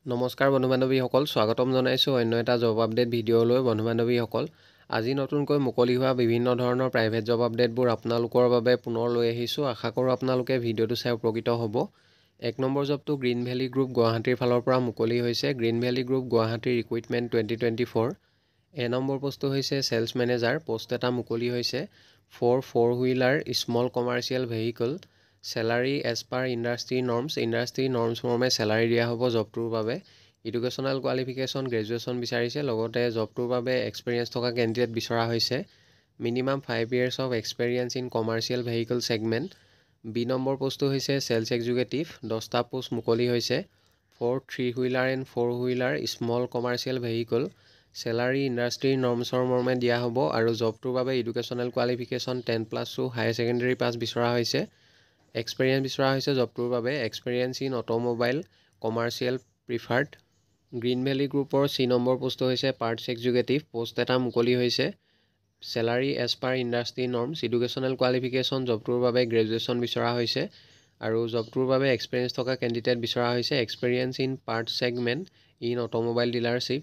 নমস্কাৰ বন্ধু বান্ধৱীসকল, স্বাগতম জনাইছোঁ অন্য এটা জব আপডেট ভিডিঅ'লৈ। বন্ধু বান্ধৱীসকল, আজি নতুনকৈ মুকলি হোৱা বিভিন্ন ধৰণৰ প্ৰাইভেট জব আপডেটবোৰ আপোনালোকৰ বাবে পুনৰ লৈ আহিছোঁ। আশা কৰোঁ আপোনালোকে ভিডিঅ'টো চাই উপকৃত হ'ব। 1 নম্বৰ জবটো গ্ৰীণ ভেলী গ্ৰুপ গুৱাহাটীৰ ফালৰ পৰা মুকলি হৈছে। গ্ৰীণ ভেলী গ্ৰুপ গুৱাহাটীৰ ৰিক্ৰুইটমেণ্ট 2024। নম্বৰ পোষ্টটো হৈছে ছেলছ মেনেজাৰ। পোষ্ট এটা মুকলি হৈছে four wheeler small commercial vehicle. Salary as per industry norms মৰ্মে চেলাৰী দিয়া হ'ব জবটোৰ বাবে। এডুকেশ্যনেল কোৱালিফিকেশ্যন গ্ৰেজুৱেশ্যন বিচাৰিছে। লগতে জবটোৰ বাবে এক্সপিৰিয়েঞ্চ থকা কেণ্ডিডেট বিচৰা হৈছে। Minimum 5 years of experience in commercial vehicle segment. Number পোষ্টটো হৈছে ছেলছ এক্সিকিউটিভ। 10টা পোষ্ট মুকলি হৈছে for 3 wheeler and 4 wheeler small commercial vehicle. Salary industry নৰ্মছৰ মৰ্মে দিয়া হ'ব আৰু জবটোৰ বাবে educational qualification 10+2 higher secondary pass বিচৰা হৈছে। এক্সপিৰিয়েঞ্চ বিচৰা হৈছে জবটোৰ বাবে। Experience in automobile commercial preferred. Green Valley গ্ৰুপৰ নম্বৰ পোষ্টটো হৈছে পাৰ্টছ এক্সিকিউটিভ। পোষ্ট এটা মুকলি হৈছে। Salary as per industry norms. Educational qualification জবটোৰ বাবে গ্ৰেজুৱেশ্যন বিচৰা হৈছে আৰু জবটোৰ বাবে এক্সপিৰিয়েঞ্চ থকা কেণ্ডিডেট বিচৰা হৈছে। Experience in parts segment in automobile dealership.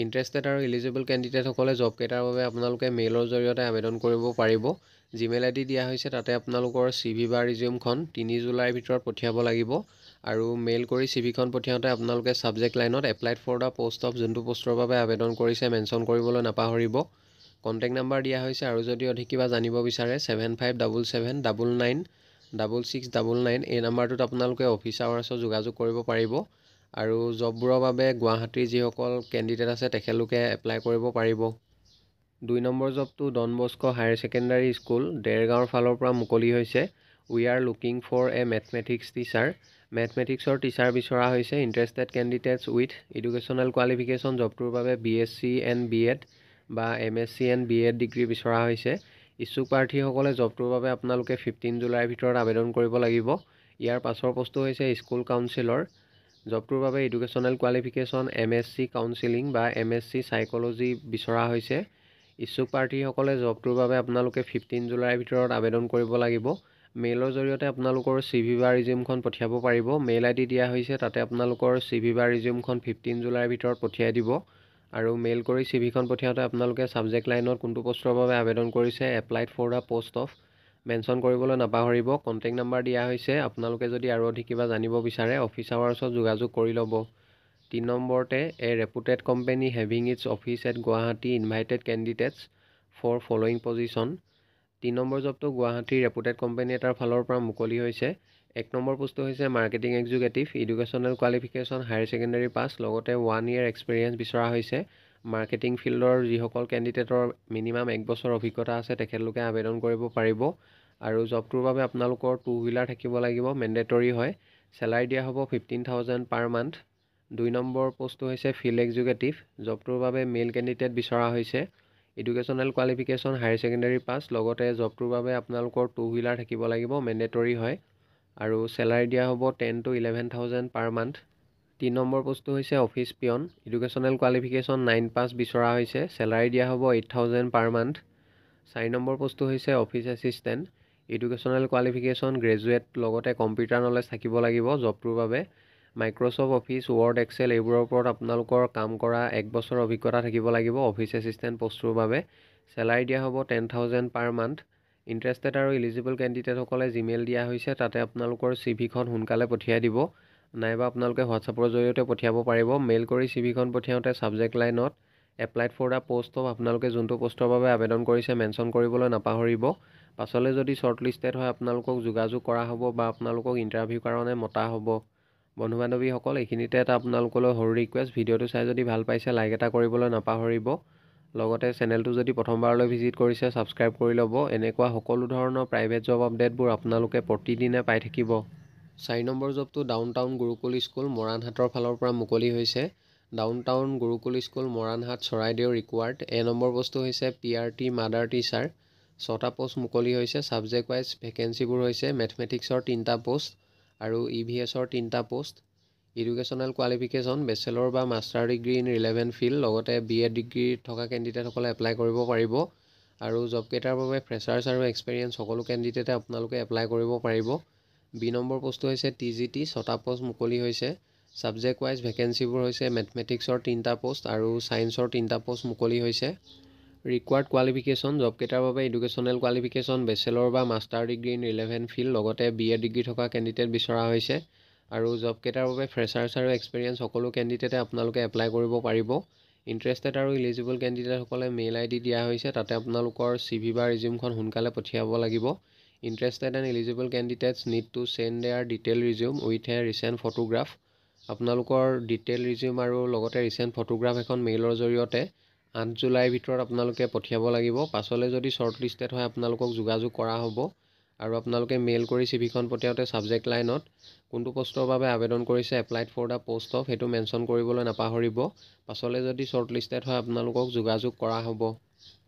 Interested আৰু এলিজিবল কেণ্ডিডেটসকলে জবকেইটাৰ বাবে আপোনালোকে মেইলৰ জৰিয়তে আবেদন কৰিব পাৰিব। জিমেইল আইডি দিয়া হৈছে, তাতে আপোনালোকৰ CV বা ৰিজিউমখন 3 জুলাইৰ ভিতৰত পঠিয়াব লাগিব আৰু মেইল কৰি CVখন পঠিয়াওঁতে আপোনালোকে ছাবজেক্ট লাইনত applied for the post of যোনটো পষ্টৰ বাবে আবেদন কৰিছে মেনশ্যন কৰিবলৈ নাপাহৰিব। কণ্টেক্ট নাম্বাৰ দিয়া হৈছে আৰু যদি অধিক কিবা জানিব বিচাৰে 7577996699 এই নাম্বাৰটোত আপোনালোকে অফিচ আৱাৰ্ছত যোগাযোগ কৰিব পাৰিব আৰু জববোৰৰ বাবে গুৱাহাটীৰ যিসকল কেণ্ডিডেট আছে তেখেতলোকে এপ্লাই কৰিব পাৰিব। 2 নম্বৰ জবটো Don Bosco higher secondary school দেৰগাঁৱৰ ফালৰ পৰা মুকলি হৈছে। We are looking for a mathematics teacher. মেথমেটিক্সৰ টিচাৰ বিচৰা হৈছে। Interested candidates with educational qualification জবটোৰ বাবে BSc এণ্ড BEd বা MSc এণ্ড BEd ডিগ্ৰী বিচৰা হৈছে। ইচ্ছুক প্ৰাৰ্থীসকলে জবটোৰ বাবে আপোনালোকে 15 জুলাইৰ ভিতৰত আবেদন কৰিব লাগিব। ইয়াৰ পাছৰ পোষ্টটো হৈছে স্কুল কাউন্সিলৰ। জবটোৰ বাবে এডুকেশ্যনেল কোৱালিফিকেশ্যন MSc কাউন্সিলিং বা MSc চাইক'লজি বিচৰা হৈছে। ইচ্ছুক প্ৰাৰ্থীসকলে জবটোৰ বাবে আপোনালোকে 15 জুলাইৰ ভিতৰত আবেদন কৰিব লাগিব। মেইলৰ জৰিয়তে আপোনালোকৰ CV বা ৰিজিউমখন পঠিয়াব পাৰিব। মেইল আইডি দিয়া হৈছে, তাতে আপোনালোকৰ CV বা ৰিজিউমখন 15 জুলাইৰ ভিতৰত পঠিয়াই দিব আৰু মেইল কৰি CVখন পঠিয়াওঁতে আপোনালোকে ছাবজেক্ট লাইনত কোনটো পষ্টৰ বাবে আবেদন কৰিছে applied for the post of mention কৰিবলৈ নাপাহৰিব। কণ্টেক্ট নাম্বাৰ দিয়া হৈছে। আপোনালোকে যদি আৰু অধিক কিবা জানিব বিচাৰে অফিচ আৱাৰ্ছত যোগাযোগ কৰি ল'ব। 3 নম্বৰতে a reputed company having its office at Guwahati invited candidates for following position. 3 number জবটো গুৱাহাটীৰ ৰেপুটেড কোম্পানী এটাৰ ফালৰ পৰা মুকলি হৈছে। 1 নম্বৰ পোষ্টটো হৈছে marketing executive. Educational qualification higher secondary পাছ, লগতে 1 year এক্সপিৰিয়েঞ্চ বিচৰা হৈছে। মাৰ্কেটিং ফিল্ডৰ যিসকল কেণ্ডিডেটৰ মিনিমাম 1 বছৰ অভিজ্ঞতা আছে তেখেতলোকে আবেদন কৰিব পাৰিব আৰু জবটোৰ বাবে আপোনালোকৰ 2 হুইলাৰ থাকিব লাগিব, মেণ্ডেটৰী হয়। চেলাৰী দিয়া হ'ব 15,000 পাৰ মান্থ। 2 নম্বৰ পোষ্টটো হৈছে ফিল্ড এক্সিকিউটিভ। জবটোৰ বাবে মেইল কেণ্ডিডেট বিচৰা হৈছে। এডুকেশ্যনেল কোৱালিফিকেশ্যন হায়াৰ ছেকেণ্ডেৰী পাছ, লগতে জবটোৰ বাবে আপোনালোকৰ 2 হুইলাৰ থাকিব লাগিব, মেণ্ডেটৰী হয় আৰু চেলাৰী দিয়া হ'ব 10,000 to 11,000 পাৰ মান্থ। 3 নম্বৰ পোষ্টটো হৈছে অফিচ পিয়ন। এডুকেশ্যনেল কোৱালিফিকেশ্যন 9 পাছ বিচৰা হৈছে। চেলাৰী দিয়া হ'ব 8,000 পাৰ মান্থ। 4 নম্বৰ পোষ্টটো হৈছে office assistant. Educational qualification graduate, লগতে কম্পিউটাৰ নলেজ থাকিব লাগিব জবটোৰ বাবে। মাইক্ৰ'ছফ্ট অফিচ, ৱৰ্ড, এক্সেল এইবোৰৰ ওপৰত আপোনালোকৰ কাম কৰা 1 বছৰ অভিজ্ঞতা থাকিব লাগিব অফিচ এছিষ্টেণ্ট পোষ্টটোৰ বাবে। চেলাৰী দিয়া হ'ব 10,000 পাৰ মান্থ। ইণ্টাৰেষ্টেড আৰু এলিজিবল কেণ্ডিডেটসকলে জিমেইল দিয়া হৈছে, তাতে আপোনালোকৰ CVখন সোনকালে পঠিয়াই দিব, নাইবা আপোনালোকে হোৱাটছআপৰ জৰিয়তে পঠিয়াব পাৰিব। মেইল কৰি CVখন পঠিয়াওঁতে ছাবজেক্ট লাইনত applied for the post of আপোনালোকে যোনটো পষ্টৰ বাবে আবেদন কৰিছে মেনশ্যন কৰিবলৈ নাপাহৰিব। পাছলৈ যদি শ্বৰ্টলিষ্টেড হয় আপোনালোকক যোগাযোগ কৰা হ'ব বা আপোনালোকক ইণ্টাৰভিউৰ কাৰণে মতা হ'ব। বন্ধু বান্ধৱীসকল, এইখিনিতে এটা আপোনালোকলৈ সৰু ৰিকুৱেষ্ট, ভিডিঅ'টো চাই যদি ভাল পাইছে লাইক এটা কৰিবলৈ নাপাহৰিব। লগতে চেনেলটো যদি প্ৰথমবাৰলৈ ভিজিট কৰিছে ছাবস্ক্ৰাইব কৰি ল'ব। এনেকুৱা সকলো ধৰণৰ প্ৰাইভেট জব আপডেটবোৰ আপোনালোকে প্ৰতিদিনে পাই থাকিব। 4 নম্বৰ জবটো ডাউনটাউন গুৰুকুল স্কুল মৰাণহাটৰ ফালৰ পৰা মুকলি হৈছে। Downtown gurukul school Moranhat Charaideo required. Number পোষ্টটো হৈছে PRT মাডাৰ টিচাৰ। 6টা পোষ্ট মুকলি হৈছে। ছাবজেক্ট ৱাইজ ভেকেঞ্চিবোৰ হৈছে মেথমেটিক্সৰ 3টা পোষ্ট আৰু EVSৰ 3টা পোষ্ট। এডুকেশ্যনেল কোৱালিফিকেশ্যন বেচেলৰ বা master degree in relevant field, লগতে BEd ডিগ্ৰী থকা কেণ্ডিডেটসকলে এপ্লাই কৰিব পাৰিব আৰু জবকেইটাৰ বাবে ফ্ৰেছাৰ্ছ আৰু এক্সপিৰিয়েঞ্চ সকলো কেণ্ডিডেটে আপোনালোকে এপ্লাই কৰিব পাৰিব। 2 নম্বৰ পোষ্টটো হৈছে TGT। 6টা পোষ্ট মুকলি হৈছে। ছাবজেক্ট ৱাইজ ভেকেঞ্চিবোৰ হৈছে মেথমেটিক্সৰ 3টা পোষ্ট আৰু ছায়েন্সৰ 3টা পোষ্ট মুকলি হৈছে। ৰিকুৱাৰ্ড কোৱালিফিকেশ্যন জবকেইটাৰ বাবে এডুকেশ্যনেল কোৱালিফিকেশ্যন বেচেলৰ বা master degree in relevant field লগতে BA ডিগ্ৰী থকা কেণ্ডিডেট বিচৰা হৈছে আৰু জবকেইটাৰ বাবে ফ্ৰেছাৰ্ছ আৰু এক্সপিৰিয়েঞ্চ সকলো কেণ্ডিডেটে আপোনালোকে এপ্লাই কৰিব পাৰিব। ইণ্টাৰেষ্টেড আৰু ইলিজিবল কেণ্ডিডেটসকলে মেইল ID দিয়া হৈছে, তাতে আপোনালোকৰ CV বা ৰিজিউমখন সোনকালে পঠিয়াব লাগিব। Interested and eligible candidates need to send their detail resume with a recent photograph. আপোনালোকৰ ডিটেইল ৰিজিউম আৰু লগতে ৰিচেণ্ট ফটোগ্ৰাফ এখন মেইলৰ জৰিয়তে 8 জুলাইৰ ভিতৰত আপোনালোকে পঠিয়াব লাগিব। পাছলৈ যদি শ্বৰ্ট লিষ্টেড হয় আপোনালোকক যোগাযোগ কৰা হ'ব আৰু আপোনালোকে মেইল কৰি CVখন পঠিয়াওঁতে ছাবজেক্ট লাইনত কোনটো পোষ্টৰ বাবে আবেদন কৰিছে applied for the post of সেইটো মেনশ্যন কৰিবলৈ নাপাহৰিব। পাছলৈ যদি শ্বৰ্ট লিষ্টেড হয় আপোনালোকক যোগাযোগ কৰা হ'ব।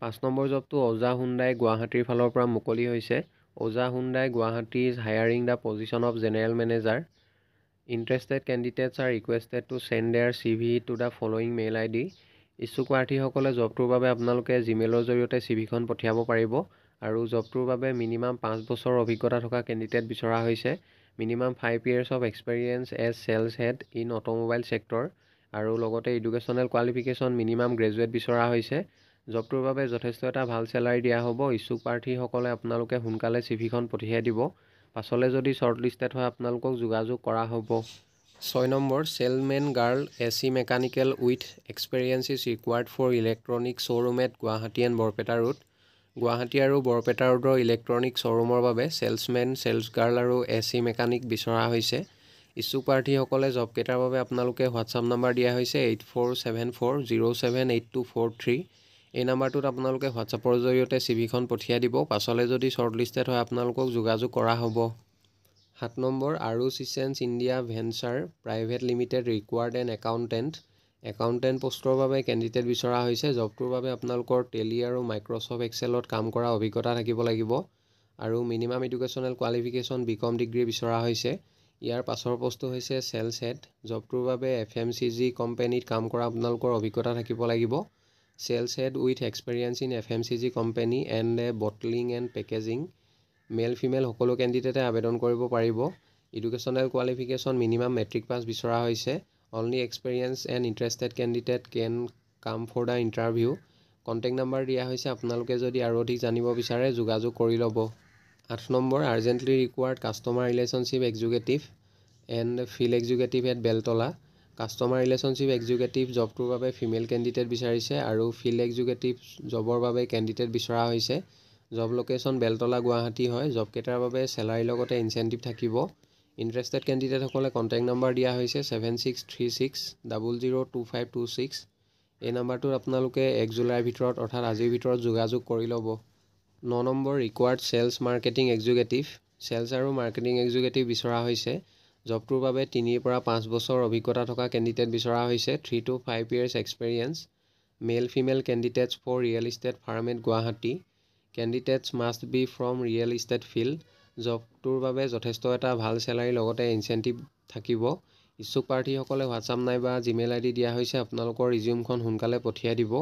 5 নম্বৰ জবটো ওজা হুণ্ডাই গুৱাহাটীৰ ফালৰ পৰা মুকলি হৈছে। Oja Hyundai Guwahati is hiring the position of general manager. Interested candidates are requested to send their CV to the following mail ID। ইচ্ছুক প্ৰাৰ্থীসকলে জবটোৰ বাবে আপোনালোকে জিমেইলৰ জৰিয়তে CVখন পঠিয়াব পাৰিব আৰু জবটোৰ বাবে মিনিমাম 5 বছৰৰ অভিজ্ঞতা থকা কেণ্ডিডেট বিচৰা হৈছে। Minimum 5 years of experience as sales head in automobile sector আৰু লগতে এডুকেশ্যনেল কোৱালিফিকেশ্যন মিনিমাম গ্ৰেজুৱেট বিচৰা হৈছে। জবটোৰ বাবে যথেষ্ট এটা ভাল চেলাৰী দিয়া হ'ব। ইচ্ছুক প্ৰাৰ্থীসকলে আপোনালোকে সোনকালে CVখন পঠিয়াই দিব। পাছলৈ যদি শ্বৰ্ট লিষ্টেড হয় আপোনালোকক যোগাযোগ কৰা হ'ব। 6 number salesmen girl AC mechanical with experience is required for electronic showroom at Guwahati and Barpeta road. Guwahati আৰু বৰপেটা ৰোডৰ ইলেক্ট্ৰনিক শ্ব'ৰুমৰ বাবে চেলছমেন, চেলছ গাৰ্ল আৰু AC মেকানিক বিচৰা হৈছে। ইচ্ছুক প্ৰাৰ্থীসকলে জবকেইটাৰ বাবে আপোনালোকে হোৱাটছআপ নাম্বাৰ দিয়া হৈছে 8474078243। এই নাম্বাৰটোত আপোনালোকে হোৱাটছআপৰ জৰিয়তে CVখন পঠিয়াই দিব। পাছলৈ যদি শ্বৰ্ট লিষ্টেড হয় আপোনালোকক যোগাযোগ কৰা হ'ব। 7 নম্বৰ আৰুছ exchange India venture private limited required an accountant. Accountant পোষ্টৰ বাবে কেণ্ডিডেট বিচৰা হৈছে। জবটোৰ বাবে আপোনালোকৰ টেলি আৰু মাইক্ৰ'ছফ্ট এক্সেলত কাম কৰা অভিজ্ঞতা থাকিব লাগিব আৰু minimum educational qualification BCom degree বিচৰা হৈছে। ইয়াৰ পাছৰ পোষ্টটো হৈছে চেলছ হেড। জবটোৰ বাবে FMCG কোম্পানীত কাম কৰা আপোনালোকৰ অভিজ্ঞতা থাকিব লাগিব। Sales head with experience in FMCG company and bottling and packaging. Male female সকলো কেণ্ডিডেটে আবেদন কৰিব পাৰিব। Educational qualification minimum matric pass বিচৰা হৈছে। Only experience and interested candidate can come for the interview. Contact number দিয়া হৈছে, আপোনালোকে যদি আৰু অধিক জানিব বিচাৰে যোগাযোগ কৰি ল'ব। 8 number urgently required customer relationship executive and field executive at Beltola. Customer relationship executive জবটোৰ বাবে ফিমেল কেণ্ডিডেট বিচাৰিছে আৰু ফিল্ড এক্সিকিউটিভ জবৰ বাবে কেণ্ডিডেট বিচৰা হৈছে। জব লোকেশ্যন বেলতলা গুৱাহাটী হয়। জবকেইটাৰ বাবে চেলাৰীৰ লগতে ইনচেণ্টিভ থাকিব। ইণ্টাৰেষ্টেড কেণ্ডিডেটসকলে কণ্টেক্ট নাম্বাৰ দিয়া হৈছে 7636002526। এই নাম্বাৰটোত আপোনালোকে 1 জুলাইৰ ভিতৰত অৰ্থাৎ আজিৰ ভিতৰত যোগাযোগ কৰি ল'ব। 9 number required sales marketing executive. Sales আৰু মাৰ্কেটিং এক্সিকিউটিভ বিচৰা হৈছে। জবটোৰ বাবে 3 পৰা 5 বছৰ অভিজ্ঞতা থকা কেণ্ডিডেট বিচৰা হৈছে। 3 to 5 years experience. Male female candidates for real estate firm at Guwahati. Candidates must be from real estate field. জবটোৰ বাবে যথেষ্ট এটা ভাল চেলাৰীৰ লগতে ইনচেণ্টিভ থাকিব। ইচ্ছুক প্ৰাৰ্থীসকলে হোৱাটছআপ নাইবা জিমেইল ID দিয়া হৈছে, আপোনালোকৰ ৰিজিউমখন সোনকালে পঠিয়াই দিব।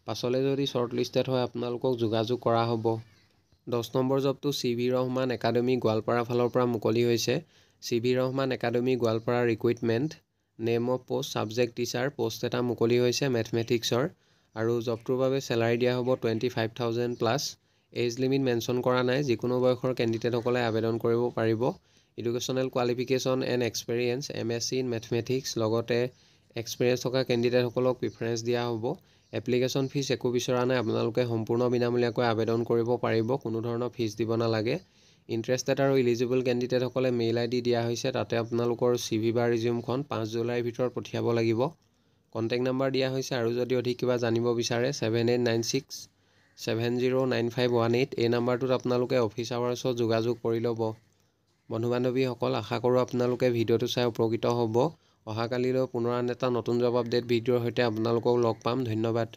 পাছলৈ যদি শ্বৰ্ট লিষ্টেড হয় আপোনালোকক যোগাযোগ কৰা হ'ব। 10 নম্বৰ জবটো CV ৰহমান একাডেমী গোৱালপাৰা ফালৰ পৰা মুকলি হৈছে। CV Rahman academy Goalpara recruitment. Name of post subject teacher. Post এটা মুকলি হৈছে মেথমেটিক্সৰ আৰু জবটোৰ বাবে চেলাৰী দিয়া হ'ব 25,000 প্লাছ। এজ লিমিট মেনশ্যন কৰা নাই। যিকোনো বয়সৰ কেণ্ডিডেটসকলে আবেদন কৰিব পাৰিব। Educational qualification and experience MSc in mathematics লগতে এক্সপেৰিয়েঞ্চ থকা কেণ্ডিডেটসকলক প্ৰিফাৰেঞ্চ দিয়া হ'ব। এপ্লিকেশ্যন ফিজ একো বিচৰা নাই। আপোনালোকে সম্পূৰ্ণ বিনামূলীয়াকৈ আবেদন কৰিব পাৰিব, কোনো ধৰণৰ ফিজ দিব নালাগে। ইণ্টাৰেষ্টেড আৰু ইলিজিবল কেণ্ডিডেটসকলে মেইল ID দিয়া হৈছে, তাতে আপোনালোকৰ CV বা ৰিজিউমখন 5 জুলাইৰ ভিতৰত পঠিয়াব লাগিব। কণ্টেক্ট নাম্বাৰ দিয়া হৈছে আৰু যদি অধিক কিবা জানিব বিচাৰে 7896709518। এই নাম্বাৰটোত আপোনালোকে অফিচ আৱাৰ্ছত যোগাযোগ কৰি ল'ব। বন্ধু বান্ধৱীসকল, আশা কৰোঁ আপোনালোকে ভিডিঅ'টো চাই উপকৃত হ'ব। অহাকালিলৈ পুনৰ আন এটা নতুন জব আপডেট ভিডিঅ'ৰ সৈতে আপোনালোকক লগ পাম। ধন্যবাদ।